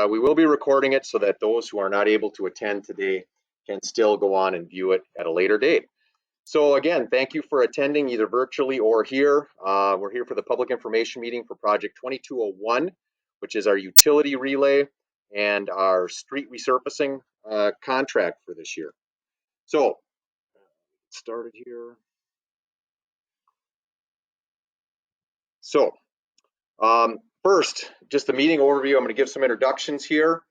we will be recording it so that those who are not able to attend today can still go on and view it at a later date. So again, thank you for attending either virtually or here. We're here for the public information meeting for project 2201, which is our utility relay and our street resurfacing contract for this year. So, get started here. So, first, just the meeting overview. I'm going to give some introductions here,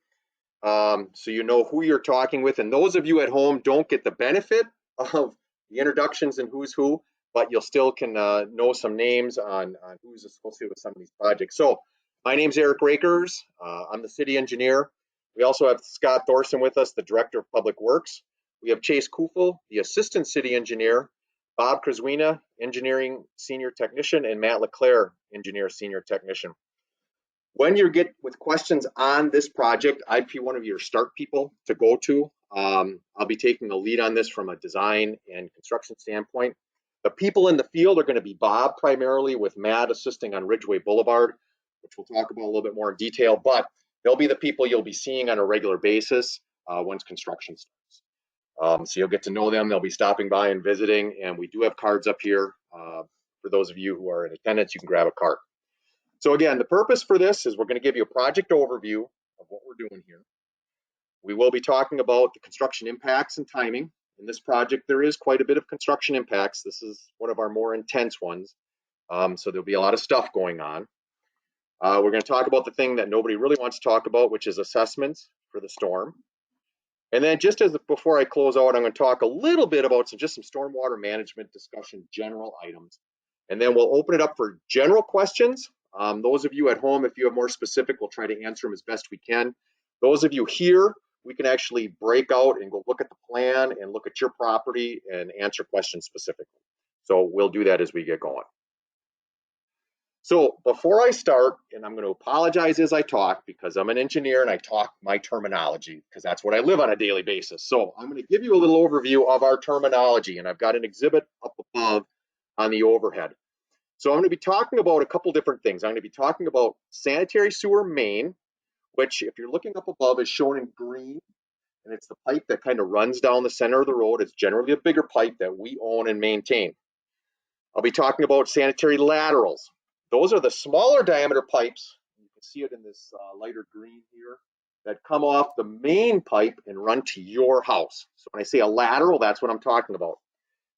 so you know who you're talking with. And those of you at home don't get the benefit of the introductions and who's who, but you'll still can know some names on who's associated with some of these projects. So, my name's Eric Rakers. I'm the city engineer. We also have Scott Thorson with us, the director of public works. We have Chase Kufel, the assistant city engineer, Bob Kraswina, engineering senior technician, and Matt LeClaire, engineer senior technician. When you get with questions on this project, I'd be one of your start people to go to. I'll be taking the lead on this from a design and construction standpoint. The people in the field are going to be Bob primarily, with Matt assisting on Ridgeway Boulevard, which we'll talk about a little bit more in detail, but they'll be the people you'll be seeing on a regular basis once construction starts. So you'll get to know them. They'll be stopping by and visiting, and we do have cards up here. For those of you who are in attendance, you can grab a card. So again, the purpose for this is we're going to give you a project overview of what we're doing here. We will be talking about the construction impacts and timing. In this project, there is quite a bit of construction impacts. This is one of our more intense ones. So there'll be a lot of stuff going on. We're going to talk about the thing that nobody really wants to talk about, which is assessments for the storm. And then just as before I close out, I'm going to talk a little bit about some stormwater management discussion, general items. And then we'll open it up for general questions. Those of you at home, if you have more specific, we'll try to answer them as best we can. Those of you here, we can actually break out and go look at the plan and look at your property and answer questions specifically. So we'll do that as we get going. So before I start, and I'm going to apologize as I talk because I'm an engineer and I talk my terminology because that's what I live on a daily basis. So I'm going to give you a little overview of our terminology, and I've got an exhibit up above on the overhead. So I'm going to be talking about a couple different things. I'm going to be talking about sanitary sewer main, which if you're looking up above is shown in green, and it's the pipe that kind of runs down the center of the road. It's generally a bigger pipe that we own and maintain. I'll be talking about sanitary laterals. Those are the smaller diameter pipes. You can see it in this lighter green here that come off the main pipe and run to your house. So when I say a lateral, that's what I'm talking about.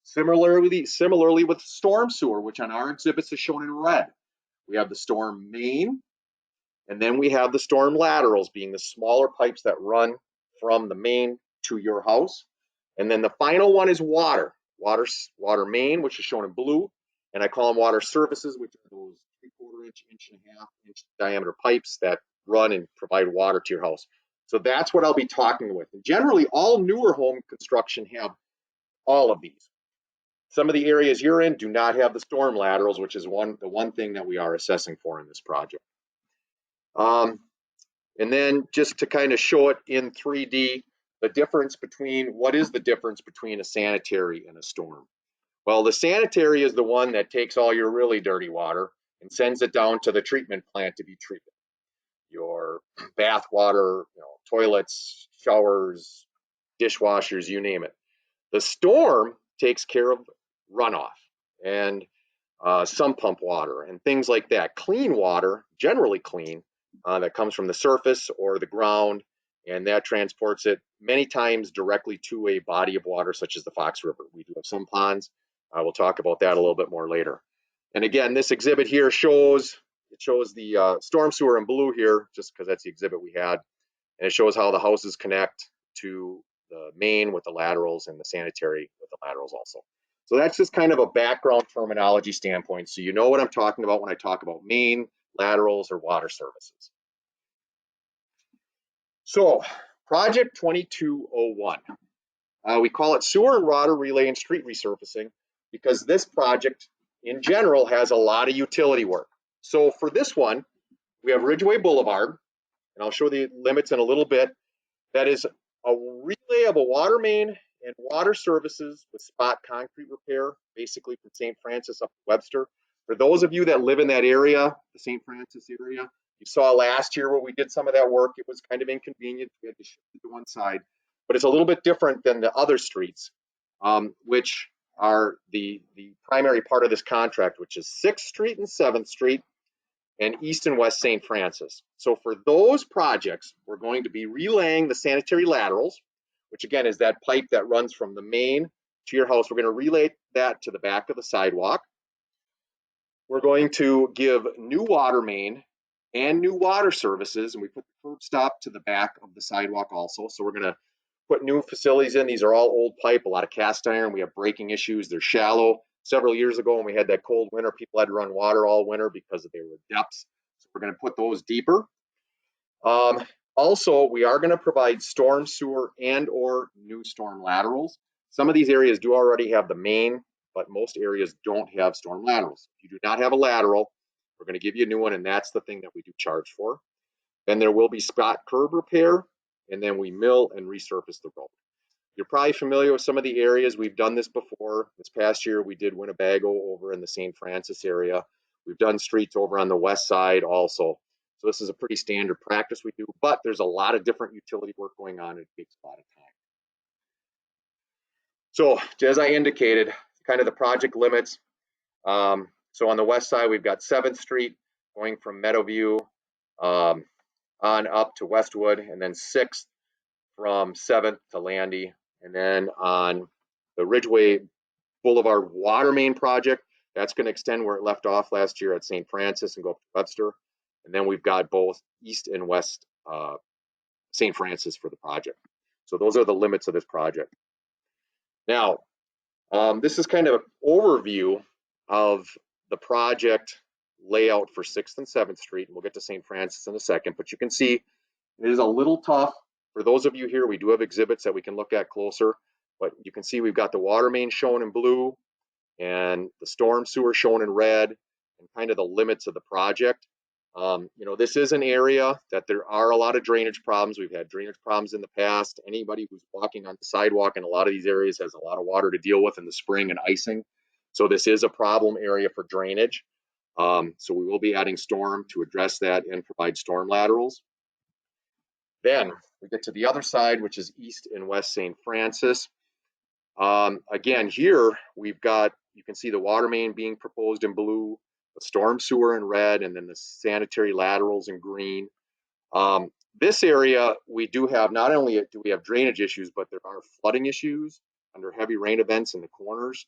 Similarly with storm sewer, which on our exhibits is shown in red. We have the storm main, and then we have the storm laterals, being the smaller pipes that run from the main to your house. And then the final one is water main, which is shown in blue. And I call them water services, which are those 3/4 inch, 1.5 inch diameter pipes that run and provide water to your house. So that's what I'll be talking with. And generally, all newer home construction have all of these. Some of the areas you're in do not have the storm laterals, which is the one thing that we are assessing for in this project. And then just to kind of show it in 3D, what is the difference between a sanitary and a storm? Well, the sanitary is the one that takes all your really dirty water and sends it down to the treatment plant to be treated. Your bath water, toilets, showers, dishwashers, you name it. The storm takes care of runoff and sump pump water and things like that. Clean water, generally clean, that comes from the surface or the ground, and that transports it many times directly to a body of water such as the Fox River. We do have some ponds. We'll talk about that a little bit more later. And again, this exhibit here shows the storm sewer in blue here, just because that's the exhibit we had. And it shows how the houses connect to the main with the laterals and the sanitary with the laterals also. So that's just kind of a background terminology standpoint. So you know what I'm talking about when I talk about main, laterals, or water services. So project 2201. We call it sewer and water relay and street resurfacing because this project in general has a lot of utility work. So for this one, we have Ridgeway Boulevard, and I'll show the limits in a little bit. That is a relay of a water main and water services with spot concrete repair, basically from St. Francis up to Webster. For those of you that live in that area, the St. Francis area, You saw last year where we did some of that work. It was kind of inconvenient. We had to shift it to one side, but it's a little bit different than the other streets, which are the primary part of this contract, which is 6th Street and 7th Street and East and West St. Francis. So for those projects, we're going to be relaying the sanitary laterals, which again is that pipe that runs from the main to your house. We're going to relay that to the back of the sidewalk. We're going to give new water main and new water services, and we put the curb stop to the back of the sidewalk also. So we're going to put new facilities in. These are all old pipe, a lot of cast iron. We have breaking issues. They're shallow. Several years ago when we had that cold winter, people had to run water all winter because they were depths. So we're going to put those deeper. Also, we are going to provide storm sewer and or new storm laterals. Some of these areas do already have the main, but most areas don't have storm laterals. If you do not have a lateral, we're going to give you a new one, and that's the thing that we do charge for. Then there will be spot curb repair, and then we mill and resurface the road. You're probably familiar with some of the areas. We've done this before. This past year, we did Winnebago over in the St. Francis area. We've done streets over on the west side also. So this is a pretty standard practice we do, but there's a lot of different utility work going on. It takes a lot of time. So as I indicated, kind of the project limits. So on the west side, we've got 7th Street going from Meadowview on up to Westwood, and then 6th from 7th to Landy. And then on the Ridgeway Boulevard water main project, that's going to extend where it left off last year at St. Francis and go up to Webster. And then we've got both East and West St. Francis for the project. So those are the limits of this project. Now, this is kind of an overview of the project layout for 6th and 7th Street. And we'll get to St. Francis in a second, but you can see it is a little tough. For those of you here, we do have exhibits that we can look at closer, but you can see we've got the water main shown in blue and the storm sewer shown in red and kind of the limits of the project. This is an area that there are a lot of drainage problems. We've had drainage problems in the past. Anybody who's walking on the sidewalk in a lot of these areas has a lot of water to deal with in the spring and icing. So this is a problem area for drainage. So we will be adding storm to address that and provide storm laterals. Then we get to the other side, which is East and West St. Francis. Again, here we've got, you can see the water main being proposed in blue, the storm sewer in red, and then the sanitary laterals in green. This area, we do have, not only do we have drainage issues, but there are flooding issues under heavy rain events in the corners.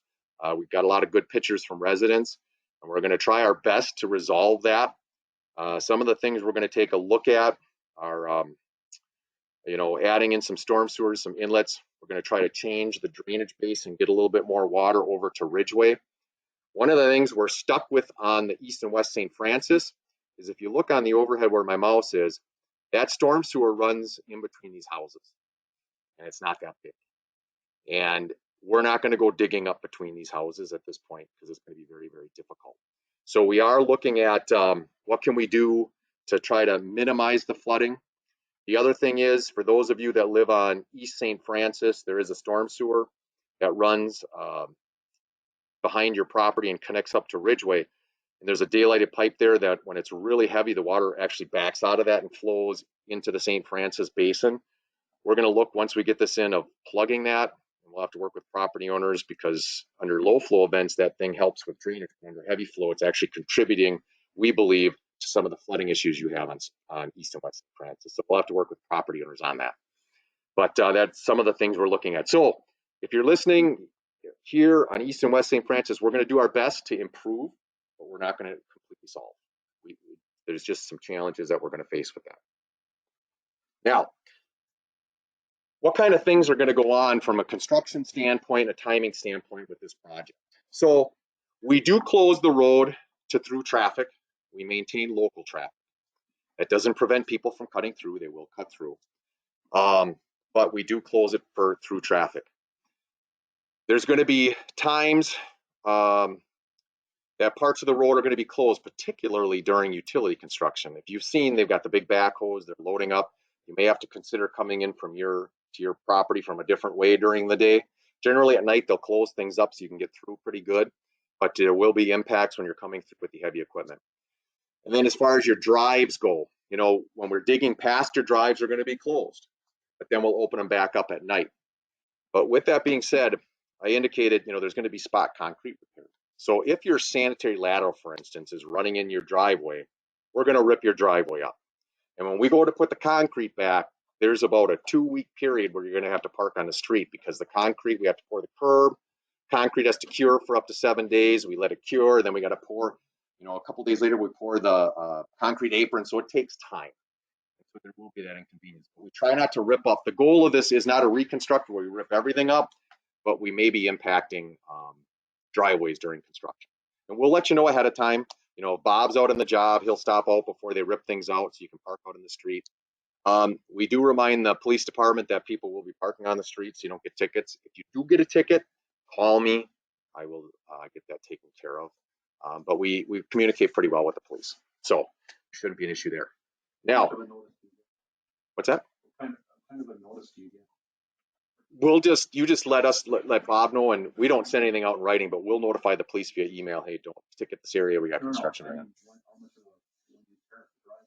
We've got a lot of good pictures from residents, and we're going to try our best to resolve that. Some of the things we're going to take a look at are adding in some storm sewers, some inlets. We're going to try to change the drainage base and get a little bit more water over to Ridgeway. One of the things we're stuck with on the East and West St. Francis is if you look on the overhead where my mouse is, that storm sewer runs in between these houses, and it's not that big. And we're not going to go digging up between these houses at this point because it's going to be very, very difficult. So we are looking at what can we do to try to minimize the flooding. The other thing is, for those of you that live on East St. Francis, there is a storm sewer that runs behind your property and connects up to Ridgeway. And there's a daylighted pipe there that when it's really heavy, the water actually backs out of that and flows into the St. Francis basin. We're going to look, once we get this in, of plugging that. And we'll have to work with property owners because under low flow events, that thing helps with drainage. Under heavy flow, it's actually contributing, we believe, to some of the flooding issues you have on East and West St. Francis. So we'll have to work with property owners on that. But that's some of the things we're looking at. So if you're listening here on East and West St. Francis, we're going to do our best to improve, but we're not going to completely solve. There's just some challenges that we're going to face with that. Now, what kind of things are going to go on from a construction standpoint, a timing standpoint with this project? So we do close the road to through traffic. We maintain local traffic. That doesn't prevent people from cutting through. They will cut through. But we do close it for through traffic. There's going to be times that parts of the road are going to be closed, particularly during utility construction. If you've seen, they've got the big backhoes, they're loading up. You may have to consider coming in from to your property from a different way during the day. Generally at night, they'll close things up so you can get through pretty good, but there will be impacts when you're coming through with the heavy equipment. And then as far as your drives go, you know, when we're digging past, your drives are going to be closed, but then we'll open them back up at night. But with that being said, I indicated, you know, there's going to be spot concrete repair. So if your sanitary lateral, for instance, is running in your driveway, we're going to rip your driveway up. And when we go to put the concrete back, there's about a 2-week period where you're going to have to park on the street because the concrete, we have to pour the curb. Concrete has to cure for up to 7 days. We let it cure, then we got to pour, you know, a couple days later, we pour the concrete apron. So it takes time. So there will be that inconvenience. But we try not to rip up. The goal of this is not a reconstruct where we rip everything up, but we may be impacting driveways during construction. And we'll let you know ahead of time. You know, if Bob's out on the job, he'll stop out before they rip things out so you can park out in the street. We do remind the police department that people will be parking on the streets so you don't get tickets. If you do get a ticket, call me. I will get that taken care of. But we communicate pretty well with the police. So shouldn't be an issue there. Now, what's that? What kind of a notice do you get? You just let Bob know, and we don't send anything out in writing, but we'll notify the police via email. Hey, don't ticket this area. We got construction area.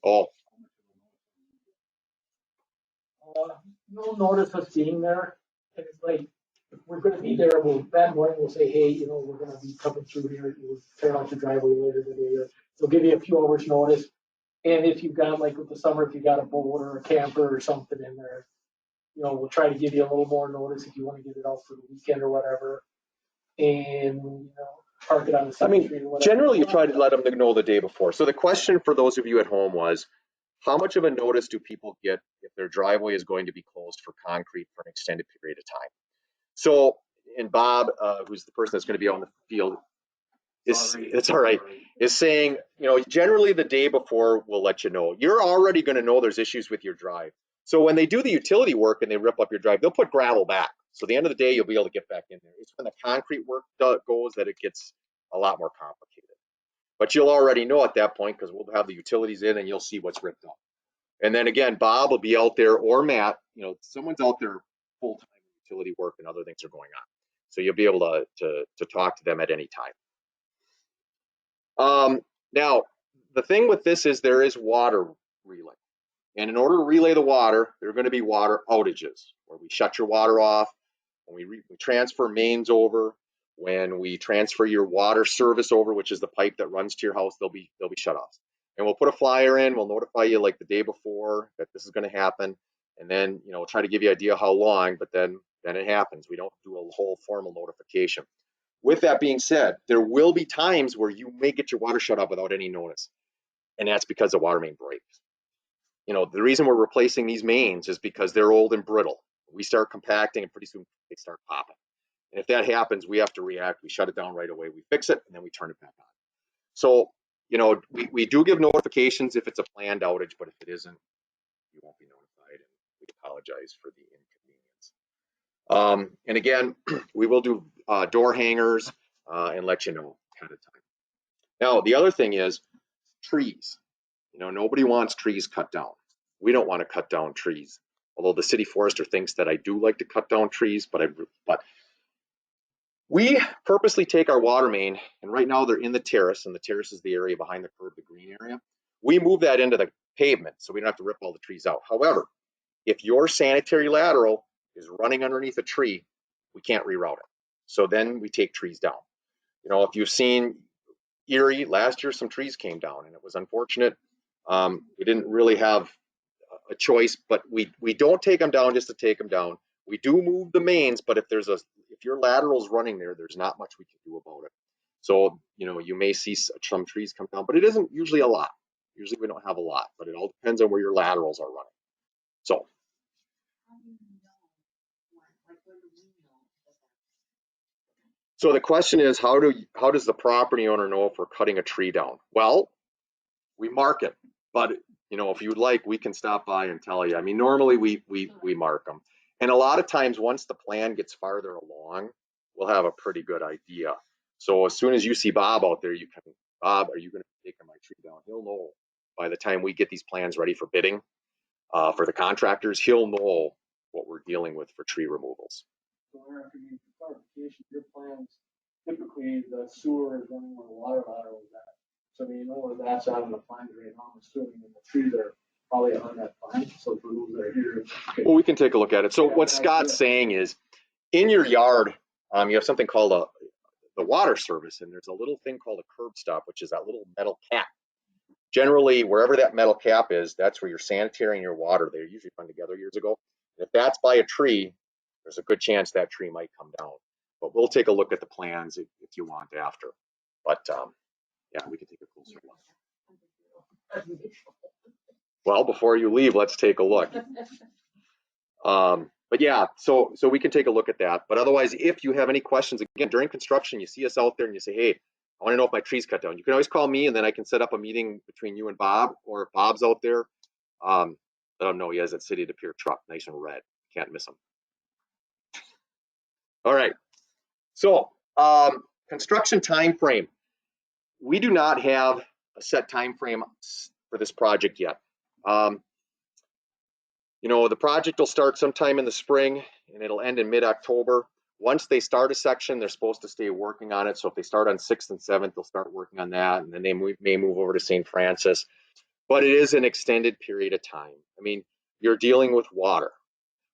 Oh. You'll notice us being there, and it's like, if we're gonna be there, that morning we'll say, hey, you know, we're gonna be coming through here, you'll tear out your driveway later today, or they'll give you a few hours notice. And if you've got, like with the summer, if you got a boat or a camper or something in there, you know, we'll try to give you a little more notice if you wanna get it out for the weekend or whatever. And, you know, park it on the side street or whatever. Generally, you try to let them know the day before. So the question for those of you at home was, how much of a notice do people get if their driveway is going to be closed for concrete for an extended period of time? So, and Bob, who's the person that's going to be out in the field, it's all right, is saying, you know, generally the day before we'll let you know. You're already going to know there's issues with your drive. So when they do the utility work and they rip up your drive, they'll put gravel back. So at the end of the day, you'll be able to get back in there. It's when the concrete work goes that it gets a lot more complicated. But you'll already know at that point because we'll have the utilities in and you'll see what's ripped up. And then again, Bob will be out there, or Matt, you know, someone's out there full-time utility work and other things are going on. So you'll be able to talk to them at any time. Now, the thing with this is there is water relay. And in order to relay the water, there are going to be water outages where we shut your water off, when we transfer mains over, when we transfer your water service over, which is the pipe that runs to your house, they'll be shut-offs. And we'll put a flyer in, we'll notify you like the day before that this is going to happen. And then, you know, try to give you an idea how long, but then it happens. We don't do a whole formal notification. With that being said, there will be times where you may get your water shut off without any notice. And that's because the water main breaks. You know, the reason we're replacing these mains is because they're old and brittle. We start compacting and pretty soon they start popping. And if that happens, we have to react. We shut it down right away. We fix it and then we turn it back on. So, you know, we do give notifications if it's a planned outage, but if it isn't, you won't be notified, and we apologize for the inconvenience. And again, we will do door hangers and let you know ahead of time. Now, the other thing is trees. You know, nobody wants trees cut down. We don't want to cut down trees, although the city forester thinks that I do like to cut down trees, but we purposely take our water main, and right now they're in the terrace, and the terrace is the area behind the curb, the green area. We move that into the pavement, so we don't have to rip all the trees out. However, if your sanitary lateral is running underneath a tree, we can't reroute it. So then we take trees down. You know, if you've seen Erie, last year some trees came down, and it was unfortunate. We didn't really have a choice, but we don't take them down just to take them down. We do move the mains, but if your lateral's running there, there's not much we can do about it. So, you know, you may see some trees come down, but it isn't usually a lot. Usually we don't have a lot, but it all depends on where your laterals are running. So. So the question is, how does the property owner know if we're cutting a tree down? Well, we mark it, but you know, if you'd like, we can stop by and tell you. I mean, normally we mark them. And a lot of times once the plan gets farther along, we'll have a pretty good idea. So as soon as you see Bob out there, you can, Bob, are you going to be taking my tree down? He'll know by the time we get these plans ready for bidding for the contractors, he'll know what we're dealing with for tree removals. So Eric, I mean, for clarification, your plans, typically the sewer is running where the water lateral is at. So we know where that's out of the plans right now, I'm assuming, and the trees are probably on that plan, so for those that are here. Well, we can take a look at it. So Yeah, what I Scott's see. saying is, in your yard, you have something called the water service, and there's a little thing called a curb stop, which is that little metal cap. Generally, wherever that metal cap is, that's where your sanitary and your water, they usually run together years ago. And if that's by a tree, there's a good chance that tree might come down. But we'll take a look at the plans if you want after. But yeah, we can take a closer look. Well, before you leave, let's take a look. But yeah, so we can take a look at that. But otherwise, if you have any questions, again, during construction, you see us out there and you say, hey, I want to know if my tree's cut down. You can always call me, and then I can set up a meeting between you and Bob, or if Bob's out there, let him know he has that City to Pere truck, nice and red. Can't miss him. All right. So construction time frame. We do not have a set time frame for this project yet. You know, the project will start sometime in the spring and it'll end in mid-October. Once they start a section, they're supposed to stay working on it. So if they start on 6th and 7th, they'll start working on that, and then they may move over to St. Francis. But it is an extended period of time. I mean, you're dealing with water.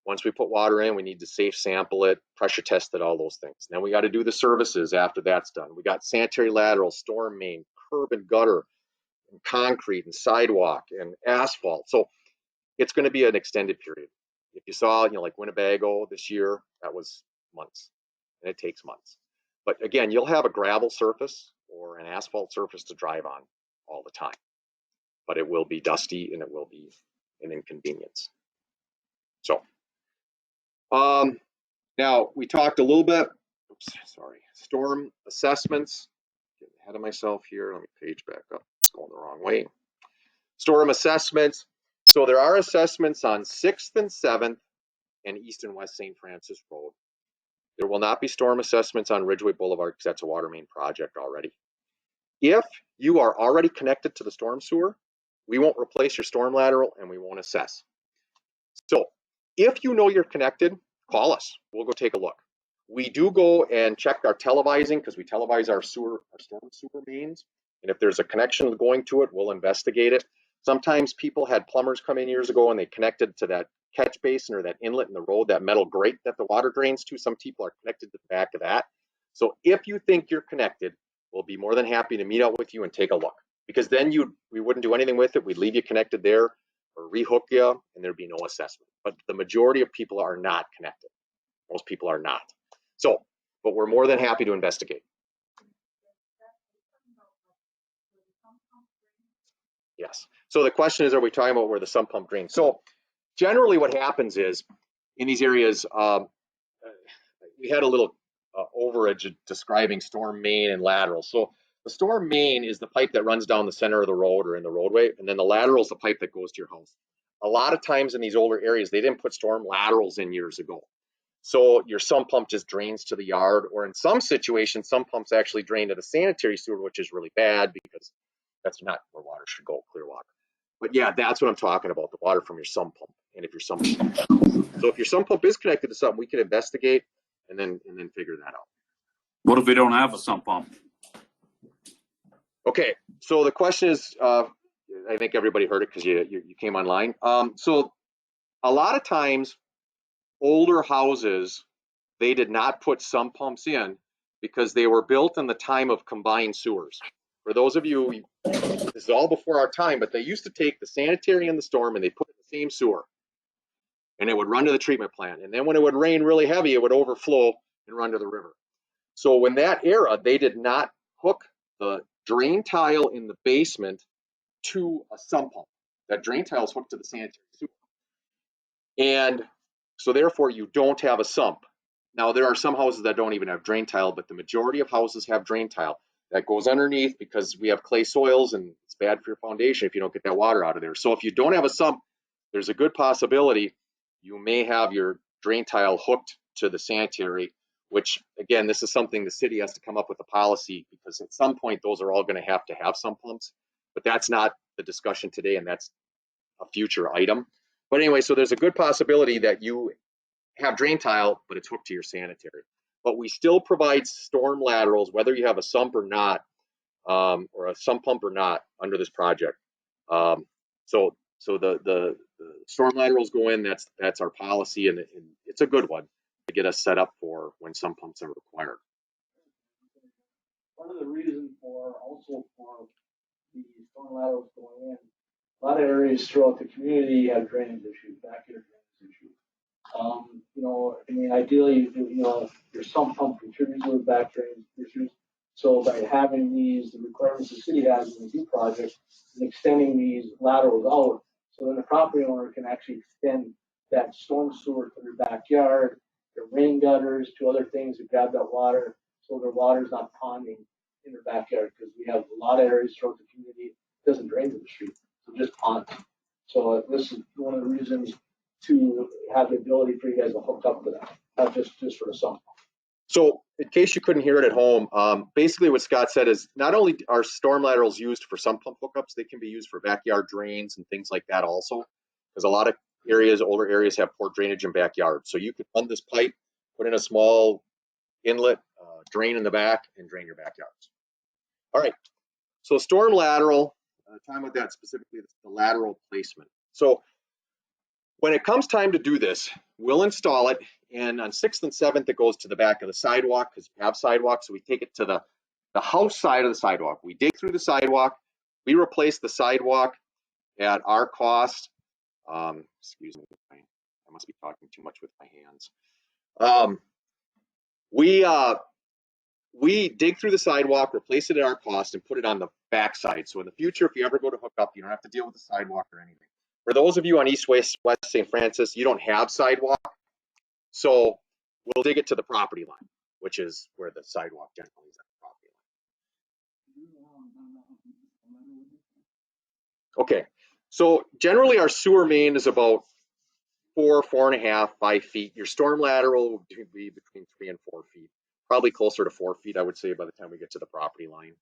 Once we put water in, we need to safe sample it, pressure test it, all those things. Then we got to do the services after that's done. We got sanitary lateral, storm main, curb and gutter, and concrete and sidewalk and asphalt. So it's going to be an extended period. If you saw, you know, like Winnebago this year, that was months, and it takes months. But again, you'll have a gravel surface or an asphalt surface to drive on all the time, but it will be dusty and it will be an inconvenience. So now we talked a little bit, storm assessments. Getting ahead of myself here. Let me page back up. It's going the wrong way. Storm assessments. So there are assessments on 6th and 7th and East and West St. Francis Road. There will not be storm assessments on Ridgeway Boulevard because that's a water main project already. If you are already connected to the storm sewer, we won't replace your storm lateral and we won't assess. So if you know you're connected, call us. We'll go take a look. We do go and check our televising because we televise our storm sewer mains. And if there's a connection going to it, we'll investigate it. Sometimes people had plumbers come in years ago and they connected to that catch basin or that inlet in the road, that metal grate that the water drains to. Some people are connected to the back of that. So if you think you're connected, we'll be more than happy to meet out with you and take a look. Because then we wouldn't do anything with it. We'd leave you connected there or rehook you, and there'd be no assessment. But the majority of people are not connected. Most people are not. So, but we're more than happy to investigate. Yes. So the question is, are we talking about where the sump pump drains? So generally what happens is in these areas, we had a little overage describing storm main and lateral. So the storm main is the pipe that runs down the center of the road or in the roadway, and then the lateral is the pipe that goes to your house. A lot of times in these older areas, they didn't put storm laterals in years ago. So your sump pump just drains to the yard, or in some situations, sump pumps actually drain to the sanitary sewer, which is really bad because that's not where water should go, clear water. But yeah, that's what I'm talking about, the water from your sump pump. And if your sump pump, so if your sump pump is connected to something, we can investigate and then figure that out. What if we don't have a sump pump? Okay, so the question is, I think everybody heard it because you came online. So a lot of times, older houses, they did not put sump pumps in because they were built in the time of combined sewers. For those of you, this is all before our time, but they used to take the sanitary and the storm and they put it in the same sewer. And it would run to the treatment plant. And then when it would rain really heavy, it would overflow and run to the river. So when that era, they did not hook the drain tile in the basement to a sump pump. That drain tile is hooked to the sanitary sewer. And so therefore you don't have a sump. Now there are some houses that don't even have drain tile, but the majority of houses have drain tile that goes underneath because we have clay soils and it's bad for your foundation if you don't get that water out of there. So if you don't have a sump, there's a good possibility you may have your drain tile hooked to the sanitary, which again, this is something the city has to come up with a policy because at some point those are all going to have sump pumps, but that's not the discussion today and that's a future item. But anyway, so there's a good possibility that you have drain tile, but it's hooked to your sanitary. But we still provide storm laterals, whether you have a sump or not, or a sump pump or not under this project. So the storm laterals go in. That's our policy, and it's a good one to get us set up for when sump pumps are required. Part of the reason for the storm laterals going in, a lot of areas throughout the community have drainage issues, backyard drainage issues. I mean, ideally, your sump pump contributes to the back drainage issues. So by having the requirements the city has in the new project, and extending these laterals out, so then the property owner can actually extend that storm sewer to their backyard, their rain gutters, to other things to grab that water, so their water's not ponding in their backyard, because we have a lot of areas throughout the community that doesn't drain to the street, so just ponds. So this is one of the reasons to have the ability for you guys to hook up to that, not just for the sump. So in case you couldn't hear it at home, basically what Scott said is not only are storm laterals used for sump pump hookups, they can be used for backyard drains and things like that also, because a lot of older areas have poor drainage in backyards. So you could run this pipe, put in a small inlet, drain in the back, and drain your backyards. All right, so storm lateral, talking about that specifically, the lateral placement. So when it comes time to do this, we'll install it, and on 6th and 7th, it goes to the back of the sidewalk, because we have sidewalks, so we take it to the house side of the sidewalk. We dig through the sidewalk, we replace the sidewalk at our cost. Excuse me, I must be talking too much with my hands. We dig through the sidewalk, replace it at our cost, and put it on the back side. So in the future, if you ever go to hook up, you don't have to deal with the sidewalk or anything. For those of you on East West St. Francis, you don't have sidewalk, so we'll dig it to the property line, which is where the sidewalk generally is at the property line. Okay, so generally our sewer main is about 4.5, 5 feet. Your storm lateral will be between 3 and 4 feet, probably closer to 4 feet, I would say, by the time we get to the property line.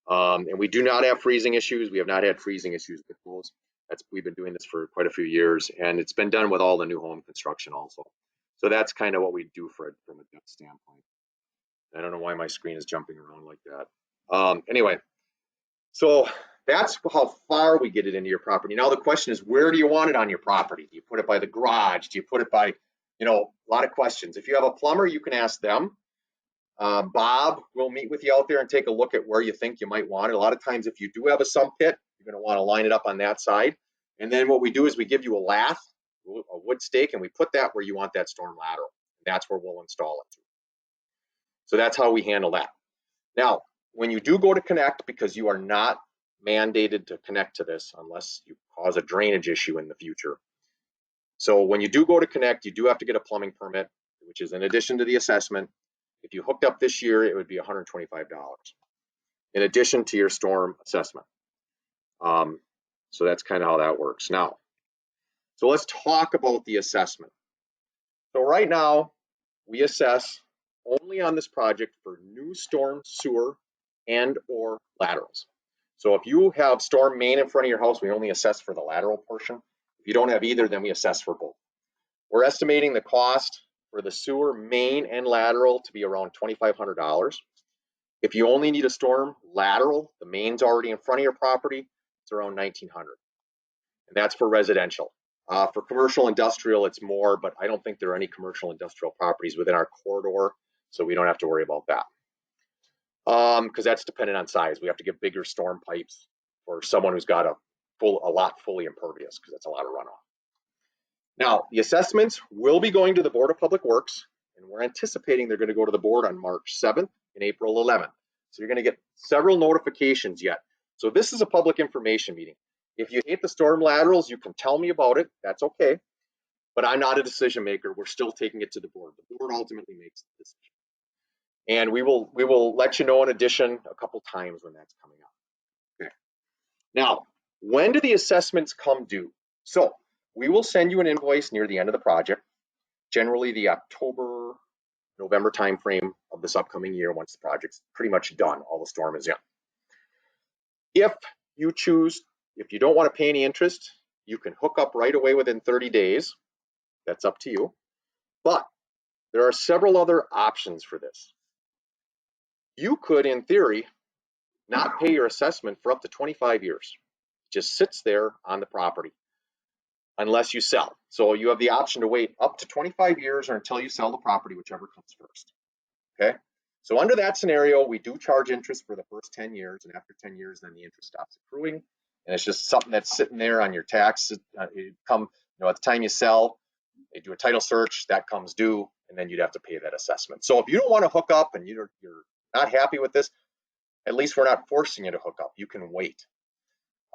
And we do not have freezing issues. We have not had freezing issues with those. We've been doing this for quite a few years, and it's been done with all the new home construction also. So that's kind of what we do from a depth standpoint. I don't know why my screen is jumping around like that. Anyway, so that's how far we get it into your property. Now the question is, where do you want it on your property? Do you put it by the garage? Do you put it by, a lot of questions. If you have a plumber, you can ask them. Bob will meet with you out there and take a look at where you think you might want it. A lot of times, if you do have a sump pit, you're going to want to line it up on that side. And then what we do is we give you a lath, a wood stake, and we put that where you want that storm lateral. That's where we'll install it. So that's how we handle that. Now, when you do go to connect, because you are not mandated to connect to this unless you cause a drainage issue in the future. So when you do go to connect, you do have to get a plumbing permit, which is in addition to the assessment. If you hooked up this year, it would be $125 in addition to your storm assessment. So that's kind of how that works. Now, so let's talk about the assessment. So right now, we assess only on this project for new storm sewer and or laterals. So if you have storm main in front of your house, we only assess for the lateral portion. If you don't have either, then we assess for both. We're estimating the cost for the sewer main and lateral to be around $2,500. If you only need a storm lateral, the main's already in front of your property, it's around $1,900. And that's for residential. For commercial industrial, it's more, but I don't think there are any commercial industrial properties within our corridor, so we don't have to worry about that. Because that's dependent on size. We have to get bigger storm pipes for someone who's got a lot fully impervious, because that's a lot of runoff. Now, the assessments will be going to the Board of Public Works, and we're anticipating they're going to go to the board on March 7th and April 11th. So you're going to get several notifications yet. So this is a public information meeting. If you hate the storm laterals, you can tell me about it. That's okay. But I'm not a decision maker. We're still taking it to the board. The board ultimately makes the decision. And we will let you know in addition a couple times when that's coming up. Okay. Now, when do the assessments come due? So we will send you an invoice near the end of the project, generally the October, November timeframe of this upcoming year, once the project's pretty much done, all the storm is in. If you choose, if you don't want to pay any interest, you can hook up right away within 30 days. That's up to you. But there are several other options for this. You could, in theory, not pay your assessment for up to 25 years. It just sits there on the property unless you sell. So you have the option to wait up to 25 years or until you sell the property, whichever comes first. Okay. So under that scenario, we do charge interest for the first 10 years, and after 10 years, then the interest stops accruing, and it's just something that's sitting there on your tax. It come, at the time you sell, they do a title search, that comes due, and then you'd have to pay that assessment. So if you don't want to hook up and you're not happy with this, at least we're not forcing you to hook up. You can wait.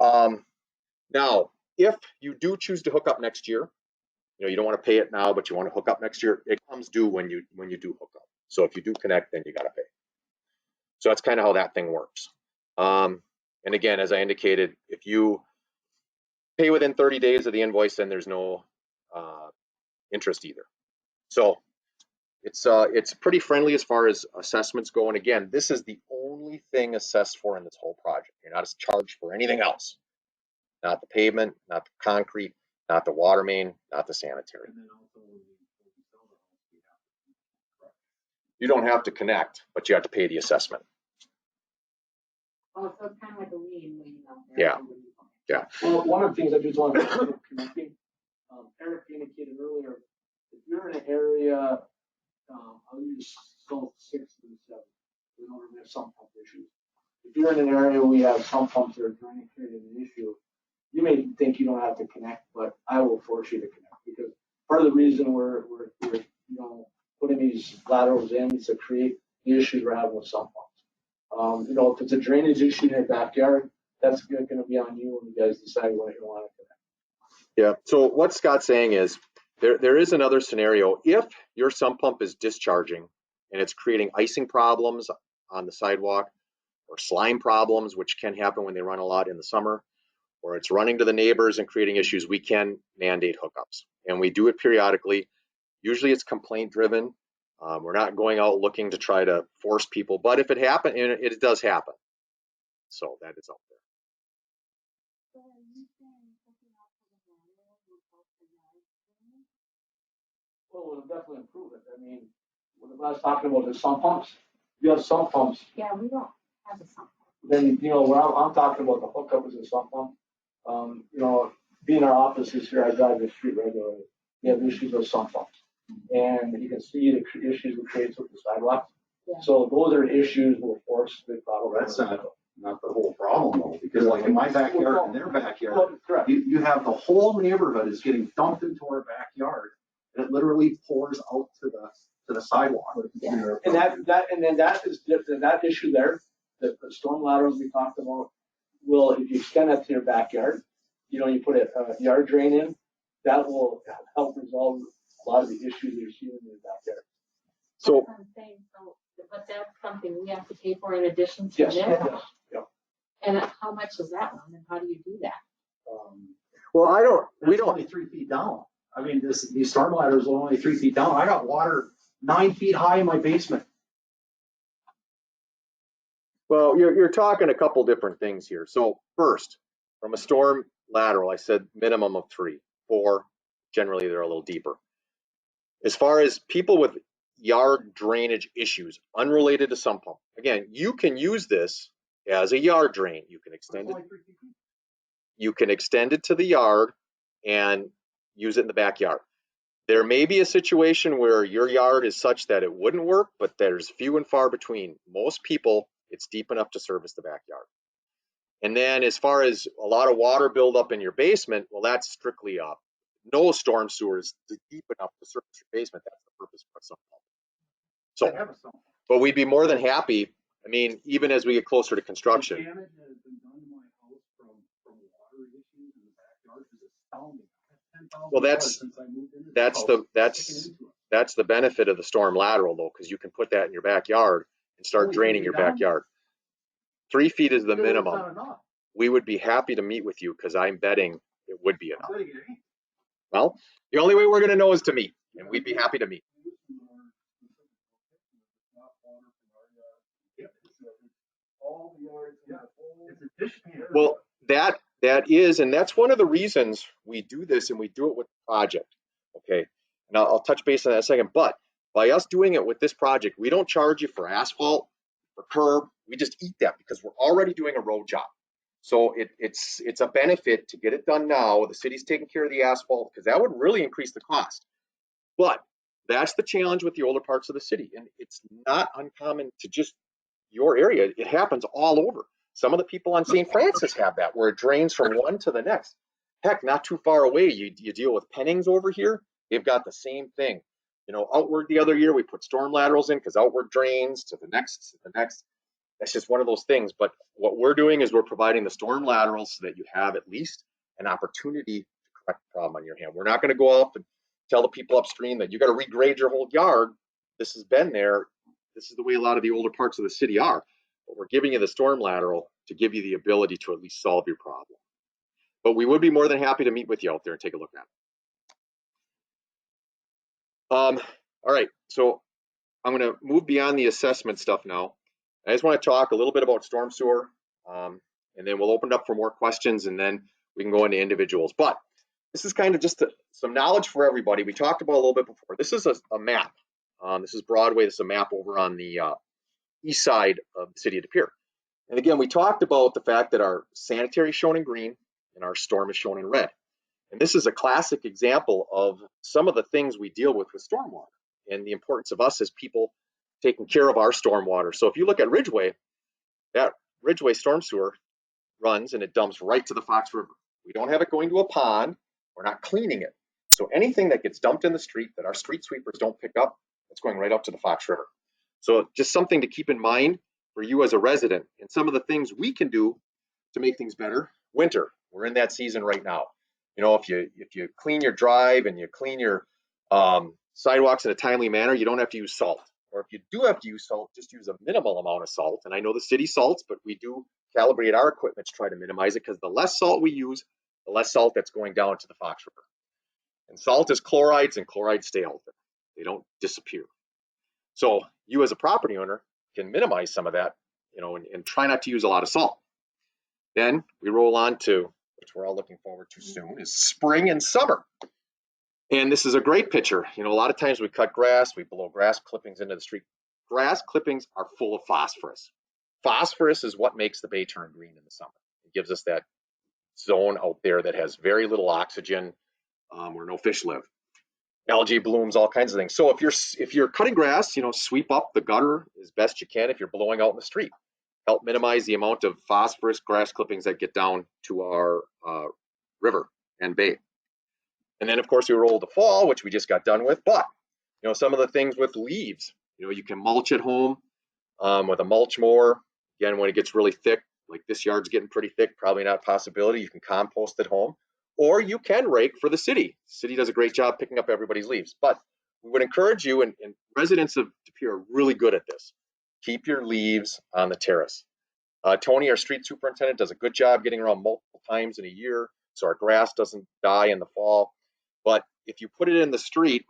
Now, if you do choose to hook up next year, you don't want to pay it now, but you want to hook up next year, it comes due when you do hook up. So if you do connect, then you got to pay. So that's kind of how that thing works. And again, as I indicated, if you pay within 30 days of the invoice, then there's no interest either. So it's pretty friendly as far as assessments go. And again, this is the only thing assessed for in this whole project. You're not charged for anything else. Not the pavement, not the concrete, not the water main, not the sanitary. You don't have to connect, but you have to pay the assessment. Oh, so it's kind of like a lien. Yeah. Yeah. Well, one of the things I just wanted to connecting, Pere indicated earlier, if you're in an area, I'll use Sump 6 and 7. We don't have sump pump issues. If you're in an area where we have sump pumps that are trying to create an issue, you may think you don't have to connect, but I will force you to connect, because part of the reason we're putting these laterals in is to create the issues we're having with sump pumps. If it's a drainage issue in your backyard, that's going to be on you when you guys decide what you want to connect. Yeah. So what Scott's saying is there is another scenario. If your sump pump is discharging and it's creating icing problems on the sidewalk or slime problems, which can happen when they run a lot in the summer, or it's running to the neighbors and creating issues, we can mandate hookups. And we do it periodically. Usually it's complaint driven. We're not going out looking to try to force people, but if it happens, and it does happen. So that is out there. Well, we'll definitely improve it. I mean, when I was talking about the sump pumps, you have sump pumps. Yeah, we don't have a sump pump. Then, when I'm talking about the hookup is a sump pump, being our offices here, I drive the street regularly. We have issues with sump pumps. And you can see the issues it creates with the sidewalks. Yeah. So those are issues we'll force the problem. That's not the whole problem though, because like in my backyard and their backyard, correct. you have the whole neighborhood is getting dumped into our backyard, and it literally pours out to the sidewalk. Yeah. And that issue there, the storm laterals we talked about, if you extend that to your backyard, you put a yard drain in, that will help resolve a lot of the issues you're seeing in your backyard. So, that's what I'm saying. But that's something we have to pay for in addition to Yes. this. Yes. Yeah. And how much is that one, and how do you do that? well, we It's don't. only 3 feet down. I mean, these storm ladders are only 3 feet down. I got water 9 feet high in my basement. Well, you're talking a couple different things here. So first, from a storm lateral, I said minimum of 3, 4. Generally, they're a little deeper. As far as people with yard drainage issues unrelated to sump pump, again, you can use this as a yard drain. You can extend it. You can extend it to the yard and use it in the backyard. There may be a situation where your yard is such that it wouldn't work, but there's few and far between. Most people, it's deep enough to service the backyard. And then as far as a lot of water buildup in your basement, well, that's strictly no storm sewer is deep enough to service your basement. That's the purpose of a sump pump. So, but we'd be more than happy. I mean, even as we get closer to construction. The damage that has been done to my house from water issues in the backyard is astounding. Well, that's the benefit of the storm lateral though, because you can put that in your backyard and start draining your backyard. 3 feet is the minimum. We would be happy to meet with you because I'm betting it would be enough. Well, the only way we're going to know is to meet, and we'd be happy to meet. Well, that is, and that's one of the reasons we do this, and we do it with the project. Okay, and I'll touch base on that in a second. But by us doing it with this project, we don't charge you for asphalt, for curb. We just eat that because we're already doing a road job. So it's a benefit to get it done now. The city's taking care of the asphalt because that would really increase the cost. But that's the challenge with the older parts of the city. And it's not uncommon to just your area. It happens all over. Some of the people on St. Francis have that where it drains from one to the next. Heck, not too far away, you deal with Pennings over here. They've got the same thing. You know, outward the other year, we put storm laterals in because outward drains to the next, to the next. That's just one of those things. But what we're doing is we're providing the storm laterals so that you have at least an opportunity to correct the problem on your hand. We're not going to go up and tell the people upstream that you got to regrade your whole yard. This has been there. This is the way a lot of the older parts of the city are. But we're giving you the storm lateral to give you the ability to at least solve your problem. But we would be more than happy to meet with you out there and take a look at it. All right, so I'm going to move beyond the assessment stuff now. I just want to talk a little bit about storm sewer, and then we'll open it up for more questions, and then we can go into individuals. But this is kind of just some knowledge for everybody. We talked about a little bit before. This is a map. This is Broadway. This is a map over on the east side of the city of Pere. And again, we talked about the fact that our sanitary is shown in green and our storm is shown in red. And this is a classic example of some of the things we deal with stormwater and the importance of us as people taking care of our stormwater. So if you look at Ridgeway, that Ridgeway storm sewer runs and it dumps right to the Fox River. We don't have it going to a pond. We're not cleaning it. So anything that gets dumped in the street that our street sweepers don't pick up, it's going right up to the Fox River. So just something to keep in mind for you as a resident, and some of the things we can do to make things better. Winter, we're in that season right now. You know, if you clean your drive and you clean your sidewalks in a timely manner, you don't have to use salt. Or if you do have to use salt, just use a minimal amount of salt. And I know the city salts, but we do calibrate our equipment to try to minimize it because the less salt we use, the less salt that's going down to the Fox River. And salt is chlorides, and chlorides stay out there. They don't disappear. So you as a property owner can minimize some of that, you know, and try not to use a lot of salt. Then we roll on to, which we're all looking forward to soon, is spring and summer. And this is a great picture. You know, a lot of times we cut grass, we blow grass clippings into the street. Grass clippings are full of phosphorus. Phosphorus is what makes the bay turn green in the summer. It gives us that zone out there that has very little oxygen, where no fish live. Algae blooms, all kinds of things. So if you're cutting grass, you know, sweep up the gutter as best you can if you're blowing out in the street. Help minimize the amount of phosphorus grass clippings that get down to our river and bay. And then, of course, we roll the fall, which we just got done with. But, you know, some of the things with leaves, you know, you can mulch at home with a mulch mower. Again, when it gets really thick, like this yard's getting pretty thick, probably not a possibility. You can compost at home, or you can rake for the city. The city does a great job picking up everybody's leaves. But we would encourage you, and residents of Pere are really good at this, keep your leaves on the terrace. Tony, our street superintendent, does a good job getting around multiple times in a year so our grass doesn't die in the fall. But if you put it in the street,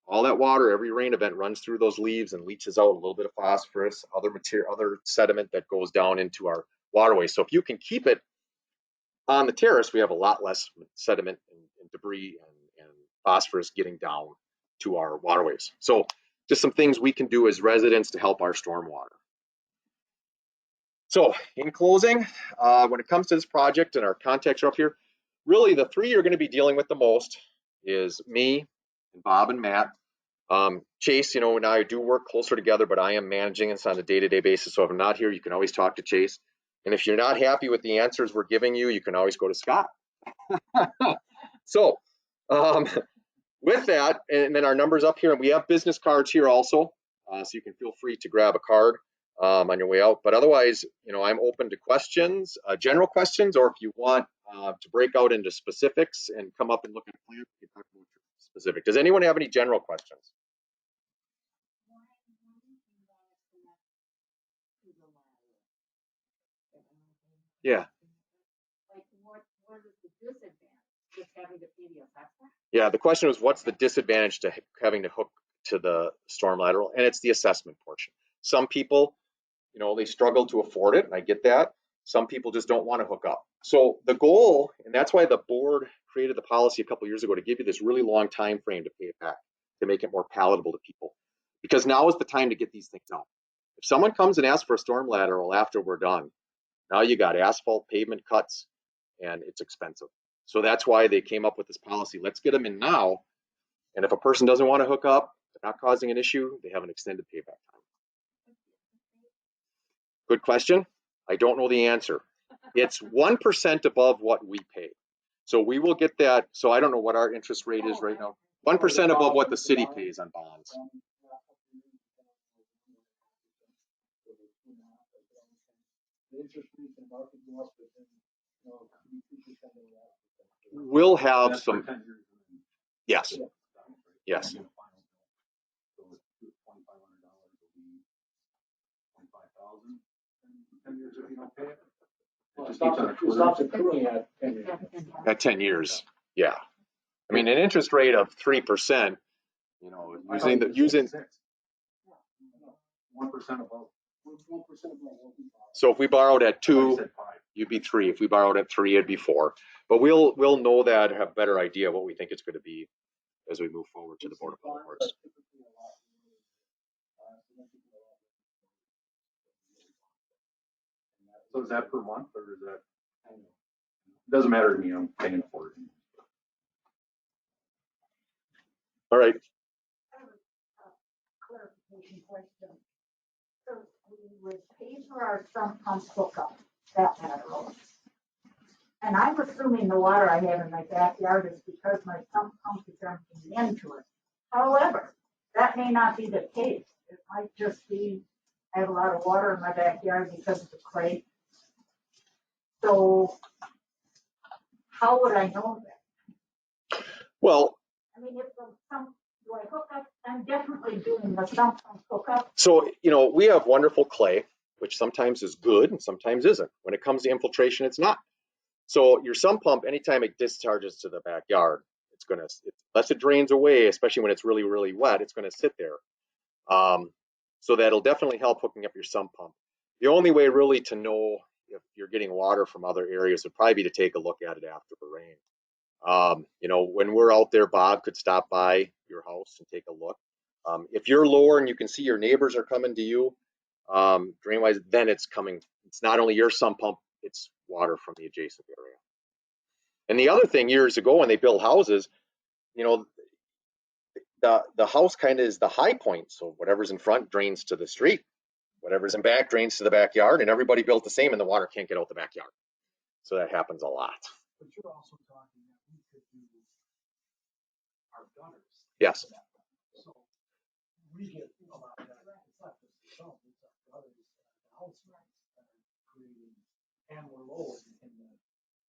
all that water, every rain event runs through those leaves and leaches out a little bit of phosphorus, other material, other sediment that goes down into our waterways. So if you can keep it on the terrace, we have a lot less sediment and debris and phosphorus getting down to our waterways. So just some things we can do as residents to help our stormwater. So in closing, when it comes to this project and our contacts are up here, really the three you're going to be dealing with the most is me and Bob and Matt. Chase, you know, and I do work closer together, but I am managing this on a day-to-day basis. So if I'm not here, you can always talk to Chase. And if you're not happy with the answers we're giving you, you can always go to Scott. So with that, and then our numbers up here, and we have business cards here also. So you can feel free to grab a card on your way out. But otherwise, you know, I'm open to questions, general questions, or if you want to break out into specifics and come up and look at a plan, we can talk about specific. Does anyone have any general questions? Yeah. Like what is the disadvantage? Just having to pay the assessment? Yeah, the question was, what's the disadvantage to having to hook to the storm lateral? And it's the assessment portion. Some people, you know, they struggle to afford it, and I get that. Some people just don't want to hook up. So the goal, and that's why the board created the policy a couple of years ago to give you this really long time frame to pay it back, to make it more palatable to people. Because now is the time to get these things out. If someone comes and asks for a storm lateral after we're done, now you got asphalt pavement cuts and it's expensive. So that's why they came up with this policy. Let's get them in now. And if a person doesn't want to hook up, they're not causing an issue, they have an extended payback time. Good question. I don't know the answer. It's 1% above what we pay. So we will get that. So I don't know what our interest rate is right now. 1% above what the city pays on bonds. The interest rates in the market go up, but then, you know, it could be 2% of that. We'll have That's for some, 10 years. yes, yes. So $2,500 will be $25,000 in 10 years if you don't pay it. Well, It it just keeps on stops accruing. accruing at 10 years. At 10 years, yeah. I mean, an interest rate of 3%, you know, using 1% above. 1% of what we buy. so if we borrowed at I thought you 2, said 5. you'd be 3. If we borrowed at 3, it'd be 4. But we'll know that, have a better idea of what we think it's going to be as we move forward to the Board of Public Works. So is that per month or is that? It doesn't matter to me. I'm paying for it. All right. Clarification question. So we would pay for our sump pump hookup, that lateral. And I'm assuming the water I have in my backyard is because my sump pump is emptying into it. However, that may not be the case. It might just be, I have a lot of water in my backyard because of the clay. So how would I know that? Well, I mean, if the sump, do I hook up? I'm definitely doing the sump pump hookup. so, you know, we have wonderful clay, which sometimes is good and sometimes isn't. When it comes to infiltration, it's not. So your sump pump, anytime it discharges to the backyard, it's going to, unless it drains away, especially when it's really, really wet, it's going to sit there. So that'll definitely help hooking up your sump pump. The only way really to know if you're getting water from other areas would probably be to take a look at it after the rain. You know, when we're out there, Bob could stop by your house and take a look. If you're lower and you can see your neighbors are coming to you, drain wise, then it's coming. It's not only your sump pump, it's water from the adjacent area. And the other thing, years ago when they built houses, you know, the house kind of is the high point. So whatever's in front drains to the street, whatever's in back drains to the backyard, and everybody built the same and the water can't get out the backyard. So that happens a lot. But you're also talking that we could do our gutters. Yes. So we get a lot of that. It's not just the sump, it's our gutters, the house lines that are creating, and we're low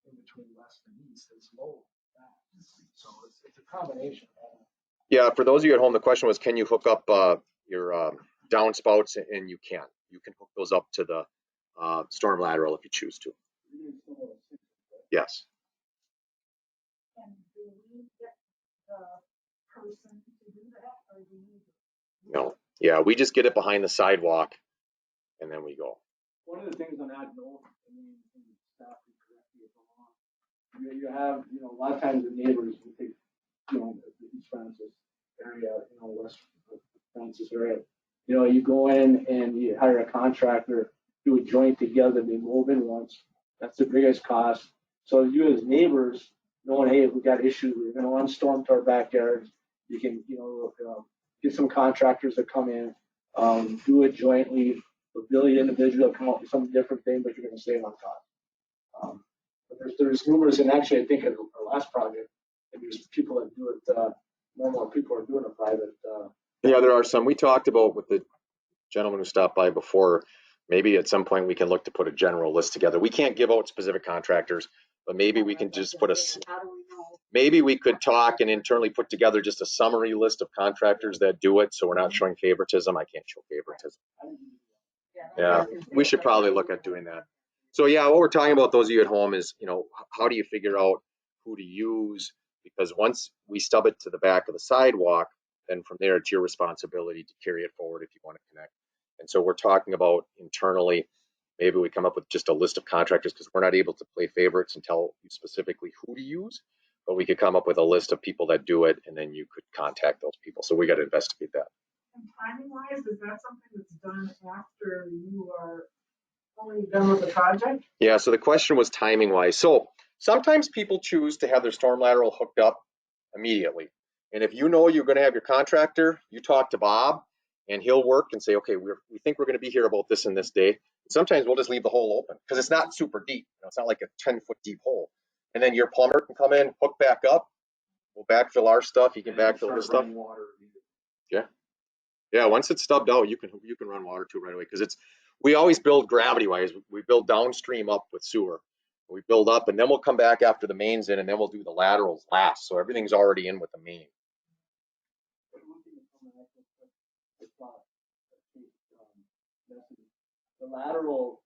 in between west and east, it's low. So it's a combination. Yeah, for those of you at home, the question was, can you hook up your downspouts? And you can. You can hook those up to the storm lateral if you choose to. Yes. And do we get the person to do that, or do you? No. Yeah, we just get it behind the sidewalk and then we go. One of the things on that note, I mean, staff can correct me if I'm wrong. You have, you know, a lot of times the neighbors will take, you know, the East Francis area, you know, West Francis area. You know, you go in and you hire a contractor, do a joint together, they move in once. That's the biggest cost. So you as neighbors, knowing, hey, if we got issues, we're going to run storm to our backyards, you can, you know, get some contractors to come in, do it jointly. The ability individual come up with some different thing, but you're going to save on cost. But there's rumors, and actually I think at our last project, there's people that do it, more and more people are doing a private. Yeah, there are some. We talked about with the gentleman who stopped by before, maybe at some point we can look to put a general list together. We can't give out specific contractors, but maybe we can just put How do we know? maybe we could talk and internally put together just a summary list of contractors that do it, so we're not showing favoritism. I can't show favoritism. Yeah, we should probably look at doing that. So yeah, what we're talking about, those of you at home, is, you know, how do you figure out who to use? Because once we stub it to the back of the sidewalk, then from there it's your responsibility to carry it forward if you want to connect. And so we're talking about internally, maybe we come up with just a list of contractors, because we're not able to play favorites and tell you specifically who to use, but we could come up with a list of people that do it, and then you could contact those people. So we got to investigate that. And timing wise, is that something that's done after you are fully done with the project? Yeah, so the question was timing wise. So sometimes people choose to have their storm lateral hooked up immediately. And if you know you're going to have your contractor, you talk to Bob and he'll work and say, okay, we think we're going to be here about this and this day. Sometimes we'll just leave the hole open because it's not super deep. It's not like a 10-foot deep hole. And then your plumber can come in, hook back up. We'll backfill our stuff. He can backfill his stuff. Yeah. Yeah, once it's stubbed out, you can run water to it right away because we always build gravity wise. We build downstream up with sewer. We build up and then we'll come back after the main's in and then we'll do the laterals last. So everything's already in with the main. The lateral,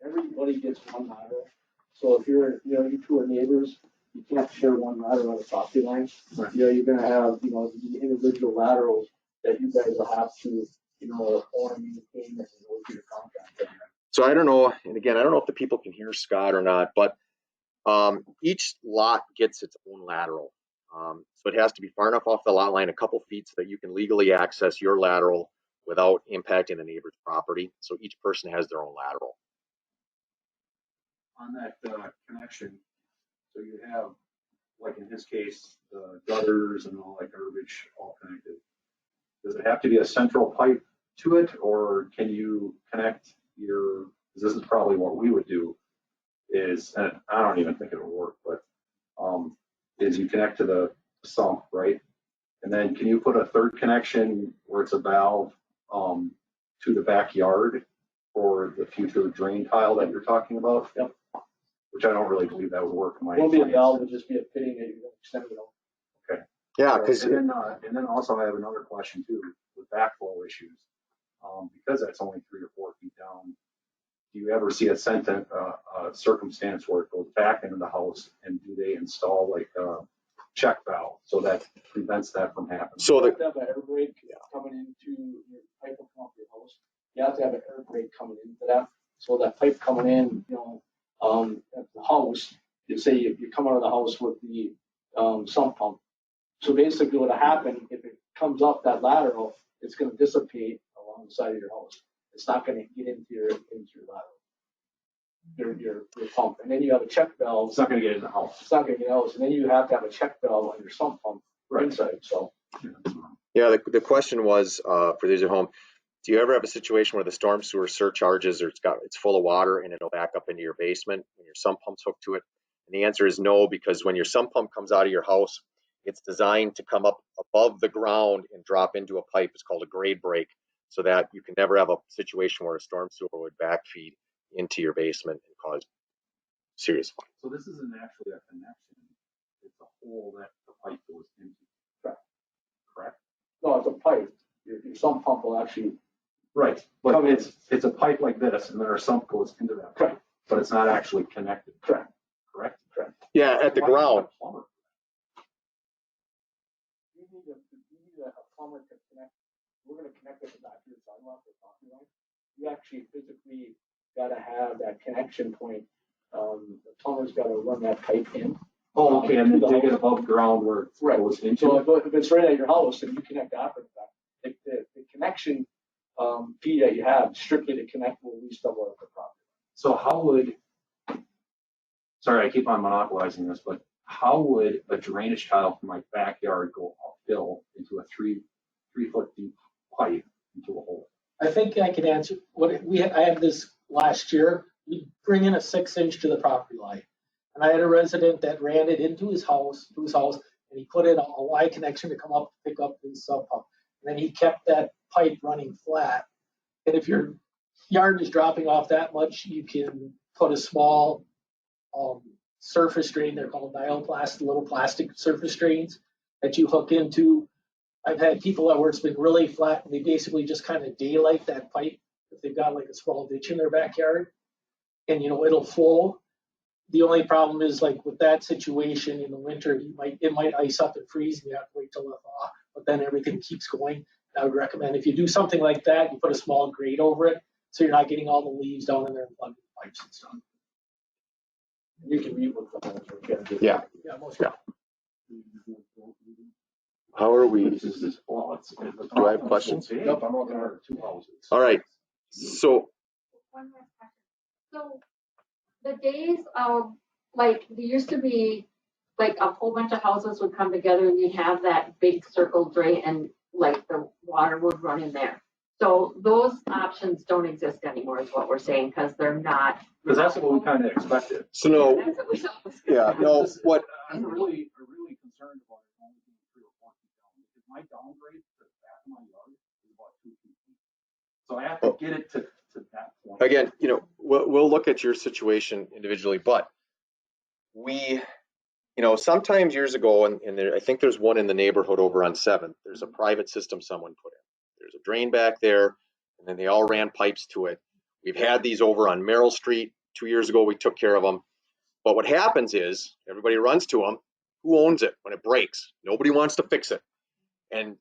everybody gets one lateral. So if you two are neighbors, you can't share one lateral on the property line. Right. You're gonna have, the individual laterals that you guys will have to, own and maintain and go through your contract. So I don't know, and again, I don't know if the people can hear Scott or not, but each lot gets its own lateral. So it has to be far enough off the lot line, a couple feet, so that you can legally access your lateral without impacting the neighbor's property. So each person has their own lateral. On that connection, so you have, like in his case, the gutters and all that garbage all connected. Does it have to be a central pipe to it, or can you connect your, this is probably what we would do, is, and I don't even think it'll work, but is you connect to the sump, right? And then can you put a third connection where it's a valve to the backyard for the future drain tile that you're talking about? Yep. Which I don't really believe that would work in my It won't be a experience. valve, it'll just be a fitting that you're gonna extend it on. Okay. Yeah, because and then also I have another question too with backflow issues. Because that's only 3 or 4 feet down, do you ever see a circumstance where it goes back into the house and do they install like a check valve so that prevents that from happening? so You the have to have an air brake coming into your pipe will come off your house. You have to have an air brake coming into that. So that pipe coming in, at the house, you say you come out of the house with the sump pump. So basically what'll happen, if it comes up that lateral, it's gonna dissipate along the side of your house. It's not gonna get into your lateral, your pump. And then you have a check valve. It's not going to get in the house. It's not gonna get out. And then you have to have a check valve on your sump pump inside, so. yeah, the question was for those at home, do you ever have a situation where the storm sewer surcharges or it's full of water and it'll back up into your basement when your sump pump's hooked to it? And the answer is no, because when your sump pump comes out of your house, it's designed to come up above the ground and drop into a pipe. It's called a grade break, so that you can never have a situation where a storm sewer would backfeed into your basement and cause serious fire. So this isn't actually a connection. It's a hole that the pipe goes into. Correct? No, it's a pipe. Your sump pump will actually. Right. But it's a pipe like this and then our sump goes into that pipe, but it's not actually connected. Correct. Correct? Yeah, at the ground. You need a plumber to connect. We're gonna connect it to the back of your sidewalk or property line. You actually physically gotta have that connection point. The plumber's gotta run that pipe in. Oh, okay, and then dig it above ground where it goes into. So if it's right at your house and you connect after that, the connection fee that you have strictly to connect will be stuff on the property. So how would, sorry, I keep on monopolizing this, but how would a drainage tile from my backyard go uphill into a 3 foot deep pipe into a hole? I think I can answer I had this last year. We bring in a 6-inch to the property line. And I had a resident that ran it into his house, and he put in a Y connection to come up to pick up his sub pump. And then he kept that pipe running flat. And if your yard is dropping off that much, you can put a small surface drain. They're called Dioplast, little plastic surface drains that you hook into. I've had people that where it's been really flat and they basically just kind of daylight that pipe if they've got like a small ditch in their backyard, and it'll flow. The only problem is like with that situation in the winter, it might ice up and freeze, and you have to wait till it thaw. But then everything keeps going. I would recommend if you do something like that, you put a small grate over it, so you're not getting all the leaves down in there and plugging the pipes and stuff. You can meet with them. Yeah. Yeah, most. Yeah. How are we? This is, well, Do I have questions? Yep, I'm looking at 2 houses. All right. So One last question. So the days of, like, there used to be, like, a whole bunch of houses would come together and you have that big circle drain and like the water would run in there. So those options don't exist anymore is what we're saying, because they're not. Because that's what we kind of expected. so no. That's what we thought was Yeah. No. What? I'm really concerned about it only being 3 or 4 feet down. Because my downgrade to the back of my yard is about 2 feet. So I have to get it to that point. Again, you know, we'll look at your situation individually, but we, you know, sometimes years ago, and there, I think there's one in the neighborhood over on 7th. There's a private system someone put in. There's a drain back there, and then they all ran pipes to it. We've had these over on Merrill Street 2 years ago. We took care of them. But what happens is everybody runs to them. Who owns it when it breaks? Nobody wants to fix it. And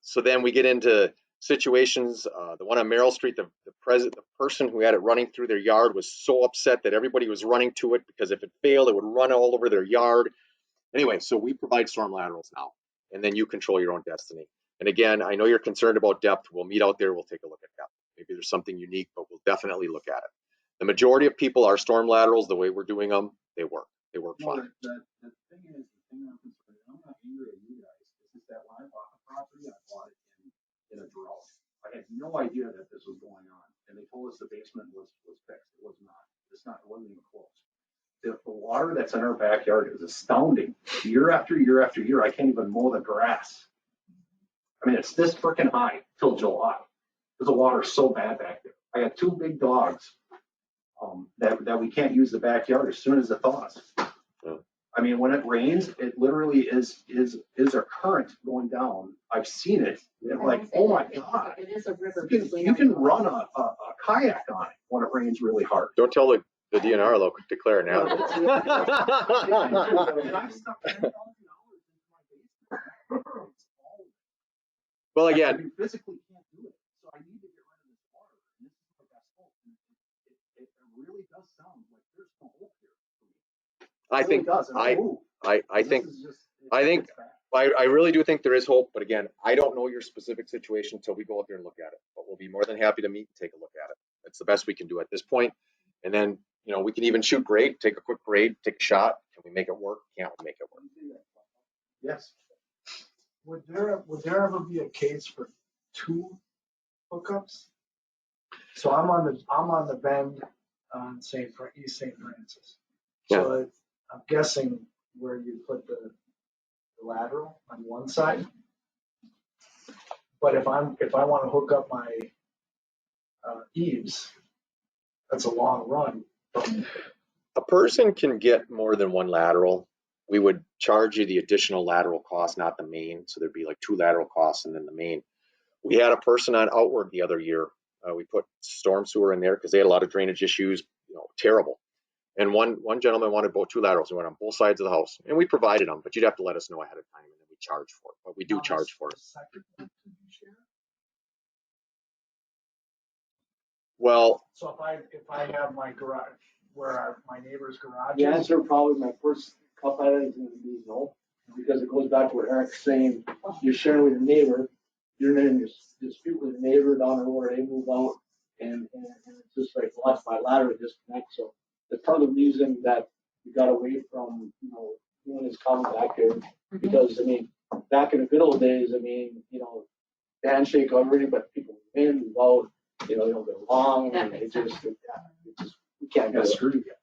so then we get into situations. The one on Merrill Street, the person who had it running through their yard was so upset that everybody was running to it because if it failed, it would run all over their yard. Anyway, so we provide storm laterals now, and then you control your own destiny. And again, I know you're concerned about depth. We'll meet out there. We'll take a look at depth. Maybe there's something unique, but we'll definitely look at it. The majority of people are storm laterals. The way we're doing them, they work. They work fine. The thing is, the thing I'm concerned, I'm not angry at you guys. It's just that when I bought the property, I bought it in a drought. I had no idea that this was going on. And they told us the basement was fixed. It was not. It wasn't even close. The water that's in our backyard is astounding. Year after year after year, I can't even mow the grass. I mean, it's this freaking high till July. Because the water's so bad back there. I got 2 big dogs that we can't use the backyard as soon as it thaws. I mean, when it rains, it literally is a current going down. I've seen it. I'm like, oh my God. It is a river. You can run a kayak on it when it rains really hard. Don't tell the DNR they'll declare it now. And I've stuck $10,000 into my basement. Well, again, You physically can't do it. So I need to get rid of this water. And this is what that's called. It really does sound like there's no hope here for me. I think I really do think there is hope, but again, I don't know your specific situation until we go out there and look at it. But we'll be more than happy to meet and take a look at it. That's the best we can do at this point. And then, you know, we can even shoot grade, take a quick grade, take a shot. Can we make it work? Can't we make it work? Yes. Would there ever be a case for 2 hookups? So I'm on the bend on East St. Francis. So I'm guessing where you put the lateral on one side. But if I want to hook up my eaves, that's a long run. A person can get more than one lateral. We would charge you the additional lateral cost, not the main. So there'd be like 2 lateral costs and then the main. We had a person on Outward the other year. We put storm sewer in there because they had a lot of drainage issues, you know, terrible. And one gentleman wanted 2 laterals. We went on both sides of the house, and we provided them, but you'd have to let us know ahead of time, and then we charge for it. But we do charge for it. Well, So if I have my garage, where my neighbor's garage The is, answer probably my first couple items is going to be no, because it goes back to what Eric's saying. You're sharing with your neighbor, you're in a dispute with a neighbor down the road, they move out, and it's just like, well, that's my ladder disconnect. So that's part of the reason that we got away from, you know, doing this common back here. Because, I mean, back in the good old days, I mean, you know, the handshake already, but people move in, move out, you know, they don't get along, and it just, we can't get screwed yet.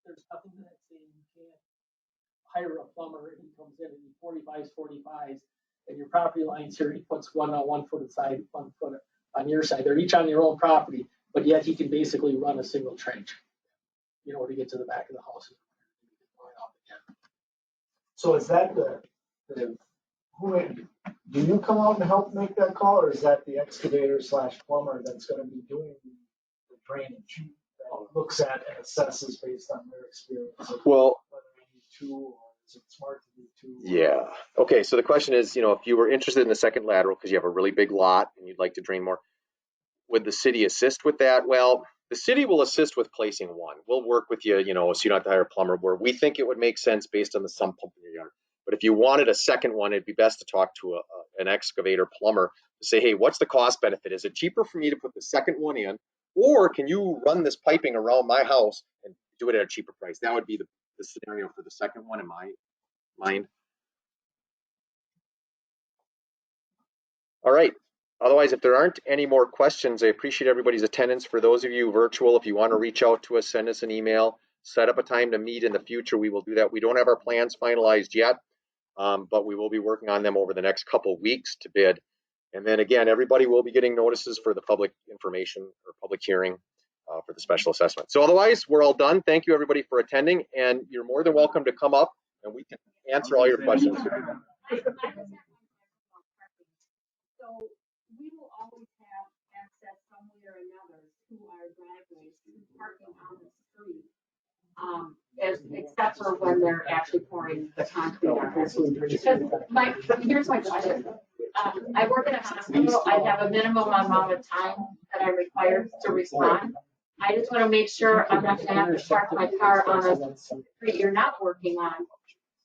There's nothing that saying you can't hire a plumber and he comes in and he 45s, and your property line's here, he puts one on 1 foot aside, 1 foot on your side. They're each on your own property, but yet he can basically run a single trench, you know, to get to the back of the house. So is that do you come out and help make that call, or is that the excavator / plumber that's going to be doing the drainage that looks at and assesses based on their experience? Well, whether you need 2 or Is it smart to do two? Yeah. Okay, so the question is, if you were interested in the second lateral because you have a really big lot and you'd like to drain more, would the city assist with that? Well, the city will assist with placing one. We'll work with you, so you don't have to hire a plumber, where we think it would make sense based on the sump pump in your yard. But if you wanted a second one, it'd be best to talk to an excavator plumber to say, hey, what's the cost benefit? Is it cheaper for me to put the second one in, or can you run this piping around my house and do it at a cheaper price? That would be the scenario for the second one in my mind. All right. Otherwise, if there aren't any more questions, I appreciate everybody's attendance. For those of you virtual, if you want to reach out to us, send us an email, set up a time to meet in the future. We will do that. We don't have our plans finalized yet, but we will be working on them over the next couple of weeks to bid. And then again, everybody will be getting notices for the public information or public hearing for the special assessment. So otherwise, we're all done. Thank you, everybody, for attending. And you're more than welcome to come up and we can answer all your questions. So we will always have access some way or another to our driveways, to parking on the street. Except for when they're actually pouring the concrete on this one. Because here's my question. I work in a hospital. I have a minimum amount of time that I'm required to respond. I just want to make sure I'm not going to have to park my car on a street you're not working on.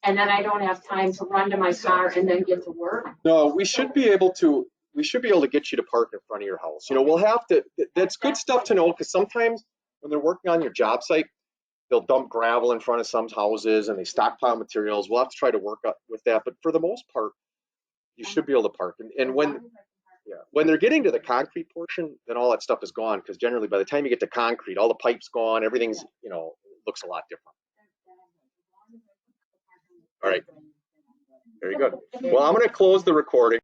And then I don't have time to run to my car and then get to work. No, we should be able to get you to park in front of your house. We'll have to, that's good stuff to know, because sometimes when they're working on your job site, they'll dump gravel in front of some houses and they stockpile materials. We'll have to try to work up with that. But for the most part, you should be able to park. And when they're getting to the concrete portion, then all that stuff is gone, because generally by the time you get to concrete, all the pipes gone, everything's, looks a lot different. All right. Very good. Well, I'm going to close the recording.